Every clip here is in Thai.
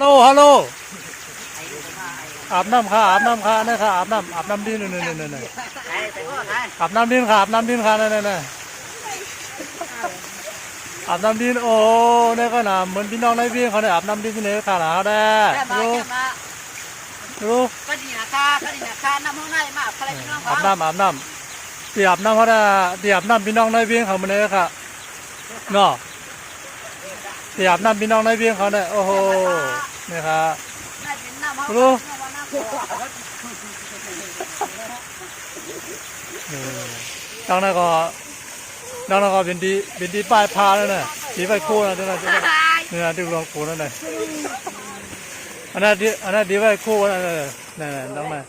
ลฮัลโหลอาบน้ำค่ะอาบน้ำค่ะนี่ค่ะอาบน้ำดินนี่อาบน้ำดินค่ะอาบน้ำดินค่ะนี่อาบน้ำดินโอ้นี่ก็น่ะเหมือนพี่น้องในเวียงเขาเนี่ยอาบน้ำดินที่นี่ค่ะนะเขาได้รู้ก็ดีนะคะน้ำห้องไหนมาอะไรพี่น้องอาบน้ำที่อาบน้ำเขาได้ที่อาบน้ำพี่น้องในเวียงเขามาเนี่ยค่ะเนาะที่อาบน้ำพี่น้องในเวียงเขาเนี่ยโอ้โหนี่ค่ะรู้ดังนั้นก็เป็นดีป้ายพาแล้วเนี่ยสีไฟคู่นะเนี่ยที่รวงคู่นั่นเลยอันนั้นดีไฟคู่นั่นเลยนี่ดังนั้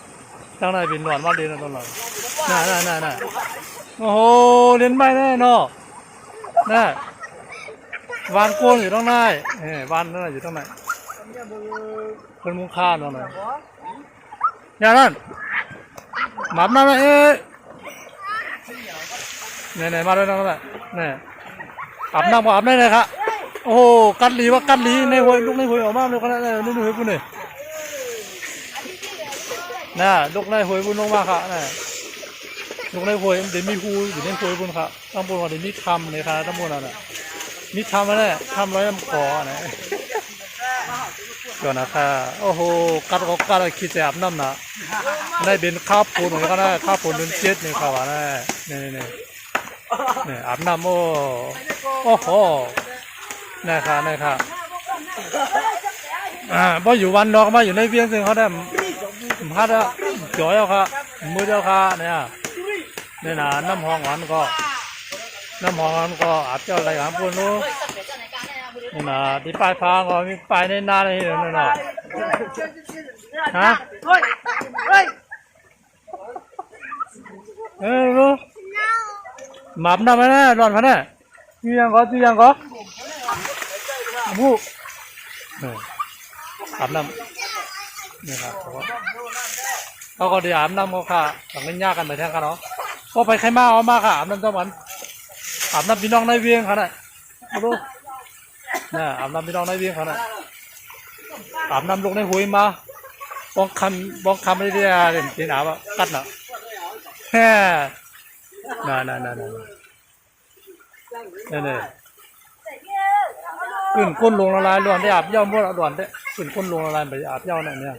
นเป็นหลอนว่าดีนะตลอดน่ะโอ้โหเล่นไม่แน่เนาะน่ะวานโกนอยู่ตรงไหนวานนั่นอยู่ตรงไหนคนมุงค่าตรงไหนอย่างนั้นหมาบนั่นไหนมาด้วยนั่นแหละนี่อาบน้ำก็อาบได้เลยครับโอ้กัดหลีในหัวลูกในหัวออกมาเลยก็ได้ลูกในหัวปุ่นเลยน่ะลูกในหัวปุ่นลงมาค่ะน่ะลูกในหัวเดี๋ยวมีหูอยู่ในหัวปุ่นค่ะตั้งบนว่าเดี๋ยวมีคำในค่ะตั้งบนอะไรมีคำอะไรคำร้อยลำคอนะก่อนนะคะโอ้โหกัดคิดจะอาบน้ำนะได้เป็นข้าวปูนก็ได้ข้าวปูนเป็นเจ็ดนี่ค่ะว่านี่อาบน้ำโอ้โหนะครับพออยู่วันนอกมาอยู่ในเวียงซึ่งเขาได้พัดจ่อยเอาค่ะมือเจ้าค่ะเนี่ยนะน้ำหอมหวานก็อาบเจ้าอะไรหางปูนนู้นี่นะที่ปลายฟางก็มีปลายในนาในนี่นั่นน่ะฮะรู้หมาบน้ำนะร้อนพันน่ะตียังก็ผู้อาบน้ำนี่ครับเขาก็ดีอาบน้ำเขาค่ะต่างกันยากกันไปแทงกันเนาะก็ไปใครมาเอามาค่ะอาบน้ำเจ้ามันอาบน้ำพี่น้องในเวียงเขาน่ะรู้น่ะอาบน้ำพี่น้องในเวียงเขาน่ะอาบน้ำลูกในหุยมาบ้องคำไม่ได้เด่นที่หนาวกัดน่ะแฮ่น่ะนี่ขึ้นก้นลงละลายด่วนได้อาบเย้ามั่วด่วนได้ขึ้นก้นลงละลายไปอาบเย้าเนี่ย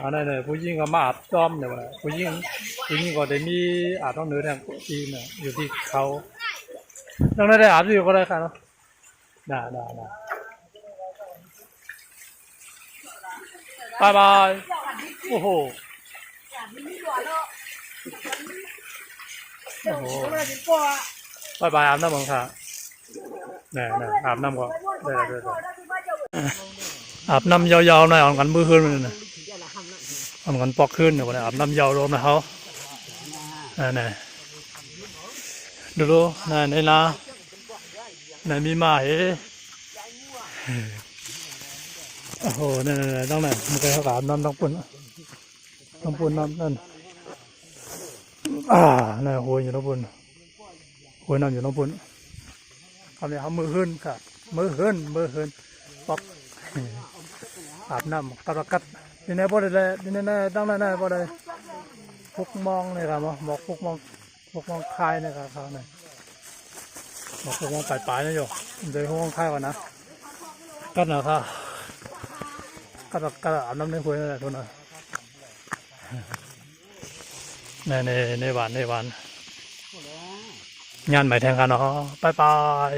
อันนั้นเนี่ยผู้หญิงก็มาอาบจอมเนี่ยผู้หญิงก็ได้มีอาบต้องเหนือแทงตีนเนี่ยอยู่ที่เขาต้องได้อาบอยู่ก็ได้ค่ะเนาะน่ะบายโอ้โหบายอาบน้ำบังค่ะเนี่ยอาบน้ำก็ได้อาบน้ำยาวๆหน่อยอ่อนกันมือขึ้นเลยนะอ่อนกันปอกขึ้นเดี๋ยวอาบน้ำยาวรวมนะเขานี่ดูในนามีหมาโอ้โหนี่ต้องไหนมันเคยเขาอาบน้ำต้องปุ่นน้ำนั่นนี่หัวอยู่น้ำปุ่นหัวน้ำอยู่น้ำปุ่นเขาเนี่ยเขามือขึ้นค่ะมือขึ้นปอกอาบน้ำกัดนี่ในบ่ได้เลยนี่ในตั้งในบ่ได้พุกมองเลยครับบอกพุกมองคายนะครับเขาเนี่ยบอกพุกมองปลายๆนะโยเดี๋ยวพุกมองคายก่อนนะกัดหน่อยค่ะกัดอาบน้ำในหัวนี่แหละทุนในวันงานใหม่แทนกันเนาะบาย